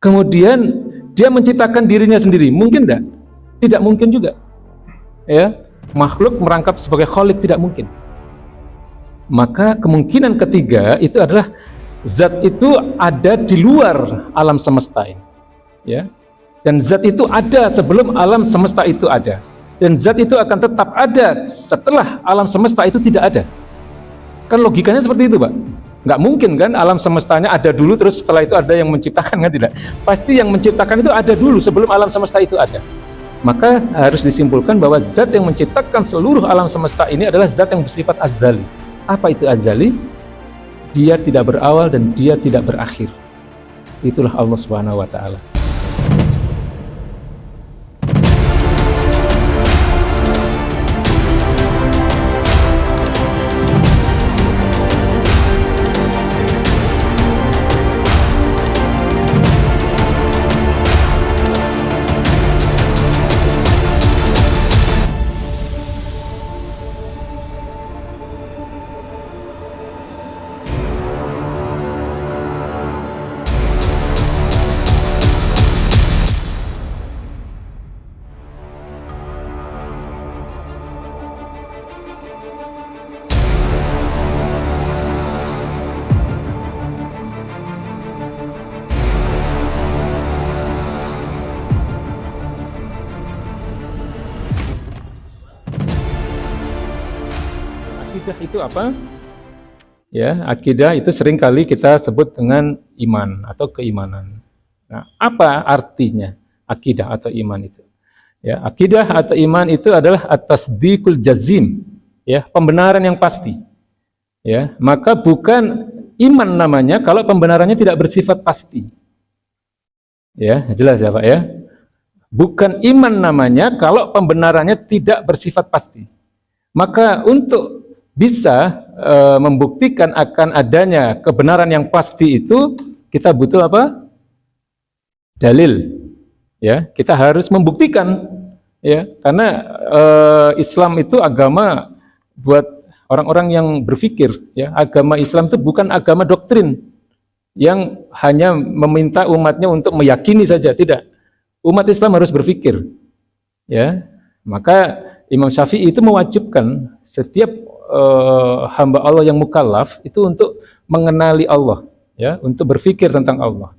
kemudian dia menciptakan dirinya sendiri. Mungkin enggak? Tidak mungkin juga. Ya, makhluk merangkap sebagai khalik tidak mungkin. Maka kemungkinan ketiga itu adalah zat itu ada di luar alam semesta ini. Ya. Dan zat itu ada sebelum alam semesta itu ada. Dan zat itu akan tetap ada setelah alam semesta itu tidak ada. Kan logikanya seperti itu, Pak. Nggak mungkin kan alam semestanya ada dulu terus setelah itu ada yang menciptakan, kan tidak? Pasti yang menciptakan itu ada dulu sebelum alam semesta itu ada. Maka harus disimpulkan bahwa zat yang menciptakan seluruh alam semesta ini adalah zat yang bersifat azali. Apa itu azali? Dia tidak berawal dan dia tidak berakhir. Itulah Allah Subhanahu wa taala. Akidah itu apa? Ya, akidah itu seringkali kita sebut dengan iman atau keimanan. Nah, apa artinya akidah atau iman itu? Ya, akidah atau iman itu adalah at-tasdiqul jazim, ya, pembenaran yang pasti. Ya, maka bukan iman namanya kalau pembenarannya tidak bersifat pasti. Ya, jelas ya, Pak ya? Bukan iman namanya kalau pembenarannya tidak bersifat pasti. Maka untuk bisa membuktikan akan adanya kebenaran yang pasti itu kita butuh apa? Dalil. Ya, kita harus membuktikan, ya, karena Islam itu agama buat orang-orang yang berpikir, ya. Agama Islam itu bukan agama doktrin yang hanya meminta umatnya untuk meyakini saja, tidak. Umat Islam harus berpikir, ya. Maka Imam Syafi'i itu mewajibkan setiap hamba Allah yang mukallaf itu untuk mengenali Allah, ya, untuk berpikir tentang Allah.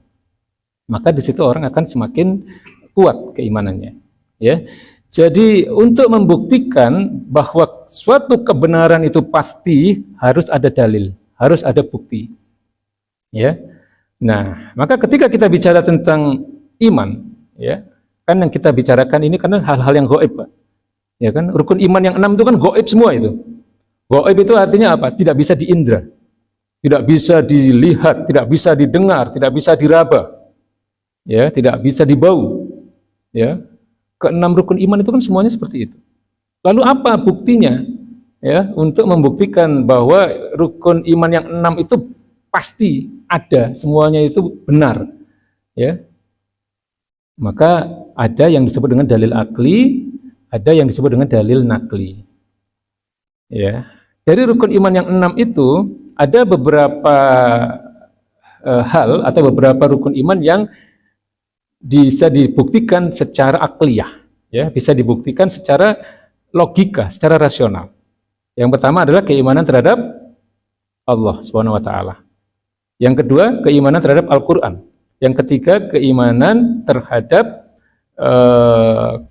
Maka di situ orang akan semakin kuat keimanannya, ya. Jadi untuk membuktikan bahwa suatu kebenaran itu pasti harus ada dalil, harus ada bukti, ya. Nah, maka ketika kita bicara tentang iman, ya, kan yang kita bicarakan ini karena hal-hal yang gaib, Pak. Ya kan, rukun iman yang 6 itu kan gaib semua itu. Gaib itu artinya apa? Tidak bisa diindra, tidak bisa dilihat, tidak bisa didengar, tidak bisa diraba, ya, tidak bisa dibau, ya. Keenam rukun iman itu kan semuanya seperti itu. Lalu apa buktinya, ya, untuk membuktikan bahwa rukun iman yang 6 itu pasti ada, semuanya itu benar, ya? Maka ada yang disebut dengan dalil akli, ada yang disebut dengan dalil nakli. Ya, dari rukun iman yang 6 itu ada beberapa hal atau beberapa rukun iman yang bisa dibuktikan secara akliyah, ya, bisa dibuktikan secara logika, secara rasional. Yang pertama adalah keimanan terhadap Allah Subhanahu wa taala. Yang kedua, keimanan terhadap Al-Qur'an. Yang ketiga, keimanan terhadap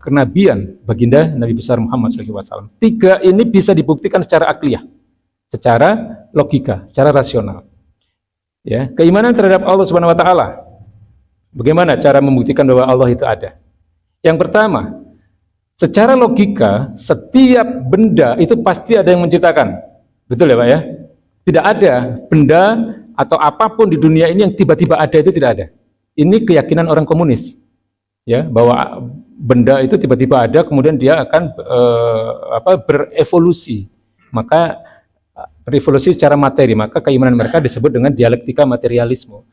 kenabian baginda Nabi besar Muhammad SAW. Tiga ini bisa dibuktikan secara akliyah, secara logika, secara rasional. Ya, keimanan terhadap Allah Subhanahu wa taala. Bagaimana cara membuktikan bahwa Allah itu ada? Yang pertama, secara logika, setiap benda itu pasti ada yang menciptakan. Betul ya, Pak ya? Tidak ada benda atau apapun di dunia ini yang tiba-tiba ada, itu tidak ada. Ini keyakinan orang komunis, ya, bahwa benda itu tiba-tiba ada kemudian dia akan berevolusi. Maka berevolusi secara materi, maka keimanan mereka disebut dengan dialektika materialisme.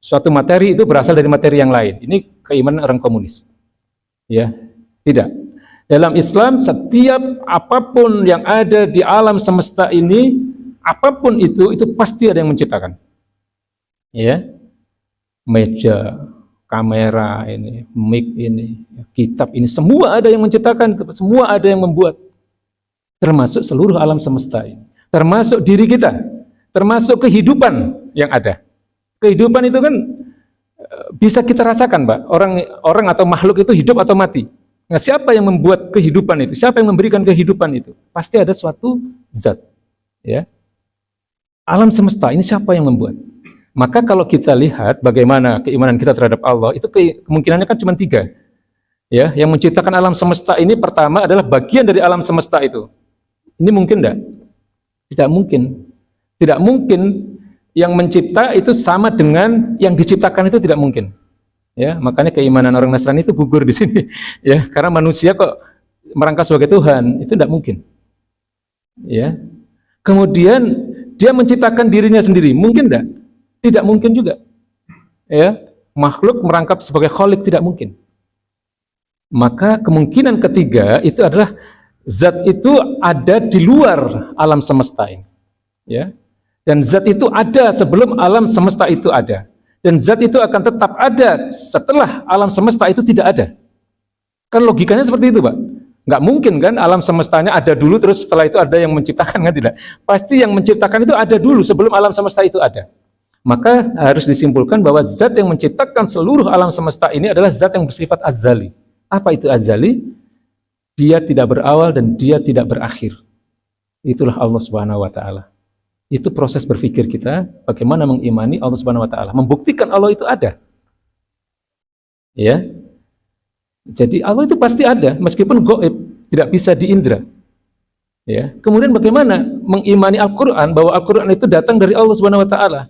Suatu materi itu berasal dari materi yang lain. Ini keimanan orang komunis, ya. Tidak. Dalam Islam, setiap apapun yang ada di alam semesta ini, apapun itu pasti ada yang menciptakan. Ya, meja, kamera ini, mic ini, kitab ini, semua ada yang menciptakan, semua ada yang membuat. Termasuk seluruh alam semesta ini, termasuk diri kita, termasuk kehidupan yang ada. Kehidupan itu kan bisa kita rasakan, Pak. Orang atau makhluk itu hidup atau mati. Nah, siapa yang membuat kehidupan itu? Siapa yang memberikan kehidupan itu? Pasti ada suatu zat. Ya. Alam semesta ini siapa yang membuat? Maka kalau kita lihat bagaimana keimanan kita terhadap Allah, itu kemungkinannya kan cuma 3. Ya, yang menciptakan alam semesta ini pertama adalah bagian dari alam semesta itu. Ini mungkin enggak? Tidak mungkin. Tidak mungkin yang mencipta itu sama dengan yang diciptakan, itu tidak mungkin. Ya, makanya keimanan orang Nasrani itu gugur di sini. Ya, karena manusia kok merangkap sebagai Tuhan, itu tidak mungkin. Ya. Kemudian dia menciptakan dirinya sendiri, mungkin enggak? Tidak mungkin juga. Ya, makhluk merangkap sebagai khalik tidak mungkin. Maka kemungkinan ketiga itu adalah zat itu ada di luar alam semesta ini. Ya. Dan zat itu ada sebelum alam semesta itu ada. Dan zat itu akan tetap ada setelah alam semesta itu tidak ada. Kan logikanya seperti itu, Pak. Nggak mungkin kan alam semestanya ada dulu terus setelah itu ada yang menciptakan, kan tidak. Pasti yang menciptakan itu ada dulu sebelum alam semesta itu ada. Maka harus disimpulkan bahwa zat yang menciptakan seluruh alam semesta ini adalah zat yang bersifat azali. Apa itu azali? Dia tidak berawal dan dia tidak berakhir. Itulah Allah Subhanahu wa taala. Itu proses berpikir kita bagaimana mengimani Allah Subhanahu wa taala, membuktikan Allah itu ada. Ya. Jadi Allah itu pasti ada meskipun gaib, tidak bisa diindra. Ya. Kemudian bagaimana mengimani Al-Qur'an, bahwa Al-Qur'an itu datang dari Allah Subhanahu wa taala.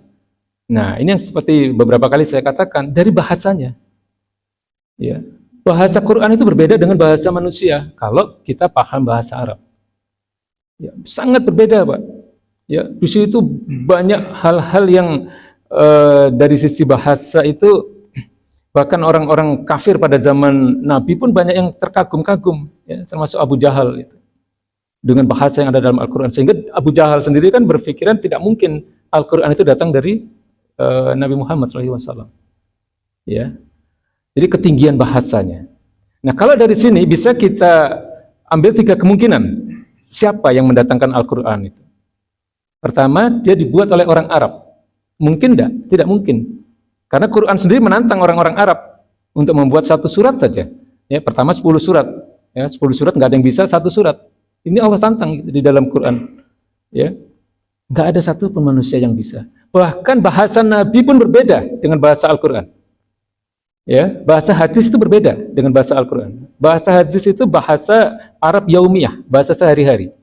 Nah, ini yang seperti beberapa kali saya katakan dari bahasanya. Ya. Bahasa Quran itu berbeda dengan bahasa manusia kalau kita paham bahasa Arab. Ya, sangat berbeda, Pak. Ya, di situ banyak hal-hal yang dari sisi bahasa itu bahkan orang-orang kafir pada zaman Nabi pun banyak yang terkagum-kagum, ya, termasuk Abu Jahal itu, dengan bahasa yang ada dalam Al-Quran. Sehingga Abu Jahal sendiri kan berpikiran tidak mungkin Al-Quran itu datang dari Nabi Muhammad SAW. Ya, jadi ketinggian bahasanya. Nah, kalau dari sini bisa kita ambil 3 kemungkinan siapa yang mendatangkan Al-Quran itu. Pertama, dia dibuat oleh orang Arab. Mungkin enggak? Tidak mungkin. Karena Quran sendiri menantang orang-orang Arab untuk membuat 1 surat saja. Ya, pertama 10 surat. Ya, 10 surat enggak ada yang bisa 1 surat. Ini Allah tantang di dalam Quran. Ya. Enggak ada satu pun manusia yang bisa. Bahkan bahasa Nabi pun berbeda dengan bahasa Al-Quran. Ya, bahasa hadis itu berbeda dengan bahasa Al-Quran. Bahasa hadis itu bahasa Arab yaumiyah, bahasa sehari-hari.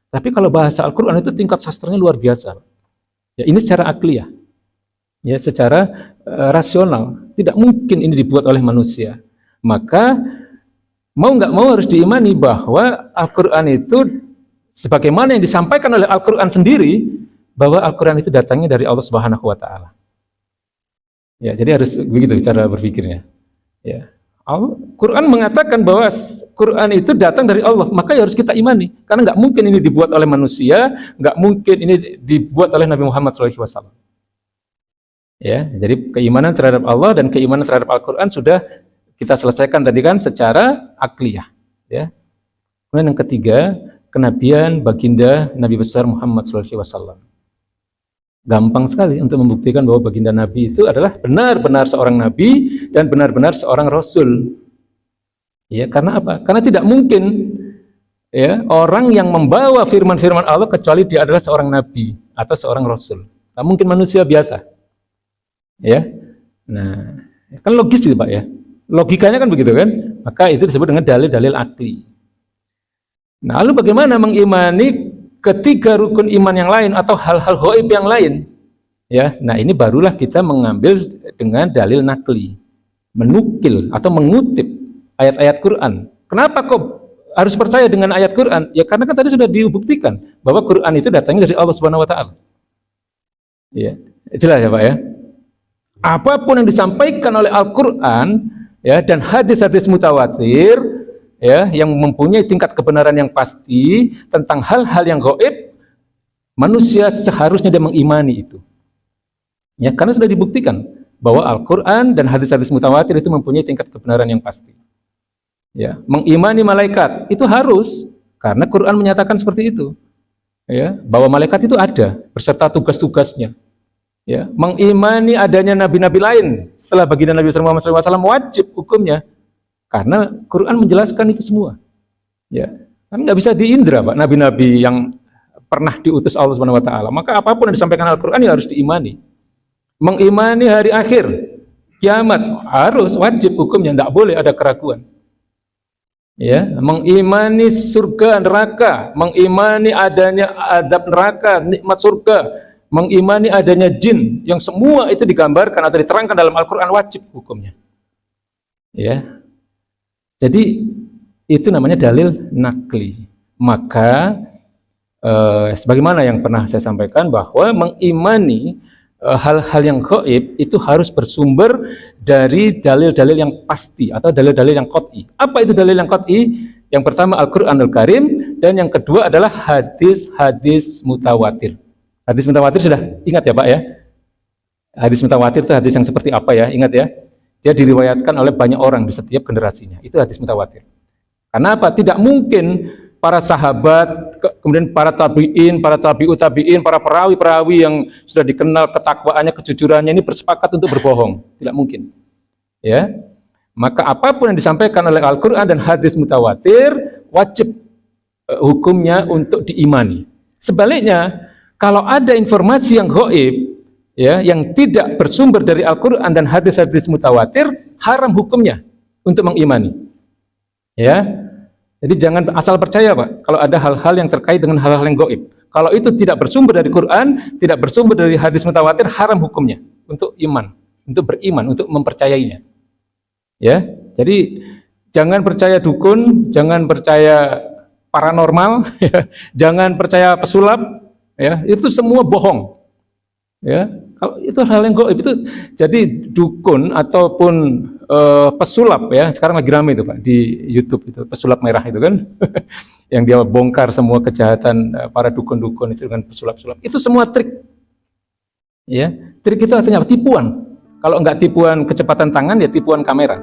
Tapi kalau bahasa Al-Quran itu tingkat sastranya luar biasa. Ya, ini secara akliyah, ya, secara rasional. Tidak mungkin ini dibuat oleh manusia. Maka mau nggak mau harus diimani bahwa Al-Quran itu sebagaimana yang disampaikan oleh Al-Quran sendiri, bahwa Al-Quran itu datangnya dari Allah Subhanahu wa taala. Ya, jadi harus begitu cara berpikirnya. Ya. Al-Quran mengatakan bahwa Quran itu datang dari Allah, maka ya harus kita imani. Karena nggak mungkin ini dibuat oleh manusia, nggak mungkin ini dibuat oleh Nabi Muhammad SAW. Ya, jadi keimanan terhadap Allah dan keimanan terhadap Al-Quran sudah kita selesaikan tadi kan secara akliyah. Ya. Kemudian yang ketiga, kenabian baginda Nabi besar Muhammad SAW. Gampang sekali untuk membuktikan bahwa baginda Nabi itu adalah benar-benar seorang Nabi dan benar-benar seorang Rasul. Ya, karena apa? Karena tidak mungkin ya orang yang membawa firman-firman Allah kecuali dia adalah seorang Nabi atau seorang Rasul. Tak mungkin manusia biasa. Ya, nah kan logis itu, Pak, ya. Logikanya kan begitu kan? Maka itu disebut dengan dalil-dalil akli. Nah, lalu bagaimana mengimani ketiga rukun iman yang lain atau hal-hal gaib yang lain? Ya, nah ini barulah kita mengambil dengan dalil nakli, menukil atau mengutip ayat-ayat Quran. Kenapa kok harus percaya dengan ayat Quran? Ya karena kan tadi sudah dibuktikan bahwa Quran itu datangnya dari Allah Subhanahu wa taala. Ya, jelas ya, Pak, ya. Apapun yang disampaikan oleh Al-Quran ya dan hadis-hadis mutawatir ya yang mempunyai tingkat kebenaran yang pasti tentang hal-hal yang gaib, manusia seharusnya dia mengimani itu. Ya, karena sudah dibuktikan bahwa Al-Quran dan hadis-hadis mutawatir itu mempunyai tingkat kebenaran yang pasti. Ya, mengimani malaikat itu harus, karena Quran menyatakan seperti itu. Ya, bahwa malaikat itu ada beserta tugas-tugasnya. Ya, mengimani adanya nabi-nabi lain setelah baginda Nabi Muhammad SAW wajib hukumnya, karena Quran menjelaskan itu semua. Ya, kan nggak bisa diindra, Pak, nabi-nabi yang pernah diutus Allah Subhanahu Wa Taala. Maka apapun yang disampaikan Al-Quran ya harus diimani. Mengimani hari akhir, kiamat, harus wajib hukumnya, tidak boleh ada keraguan. Ya, mengimani surga neraka, mengimani adanya adab neraka, nikmat surga, mengimani adanya jin, yang semua itu digambarkan atau diterangkan dalam Al-Quran, wajib hukumnya. Ya, jadi itu namanya dalil nakli. Maka sebagaimana yang pernah saya sampaikan, bahwa mengimani hal-hal yang gaib itu harus bersumber dari dalil-dalil yang pasti atau dalil-dalil yang qat'i. Apa itu dalil yang qat'i? Yang pertama Al-Qur'anul Karim, dan yang kedua adalah hadis-hadis mutawatir. Hadis mutawatir sudah ingat ya Pak ya? Hadis mutawatir itu hadis yang seperti apa ya? Ingat ya? Dia diriwayatkan oleh banyak orang di setiap generasinya. Itu hadis mutawatir. Karena apa? Tidak mungkin para sahabat, kemudian para tabi'in, para tabi'ut tabi'in, para perawi-perawi yang sudah dikenal ketakwaannya, kejujurannya ini bersepakat untuk berbohong. Tidak mungkin. Ya. Maka apapun yang disampaikan oleh Al-Qur'an dan hadis mutawatir wajib hukumnya untuk diimani. Sebaliknya, kalau ada informasi yang gaib, ya, yang tidak bersumber dari Al-Qur'an dan hadis-hadis mutawatir, haram hukumnya untuk mengimani. Ya. Jadi jangan asal percaya Pak, kalau ada hal-hal yang terkait dengan hal-hal yang gaib. Kalau itu tidak bersumber dari Quran, tidak bersumber dari hadis mutawatir, haram hukumnya untuk iman, untuk beriman, untuk mempercayainya. Ya, jadi jangan percaya dukun, jangan percaya paranormal, ya, jangan percaya pesulap, ya, itu semua bohong. Ya, kalau itu hal yang gaib itu, jadi dukun ataupun pesulap ya, sekarang lagi ramai itu Pak di YouTube itu, pesulap merah itu kan, yang dia bongkar semua kejahatan para dukun-dukun itu dengan pesulap-pesulap. Itu semua trik. Ya, trik itu artinya tipuan. Kalau enggak tipuan kecepatan tangan ya tipuan kamera.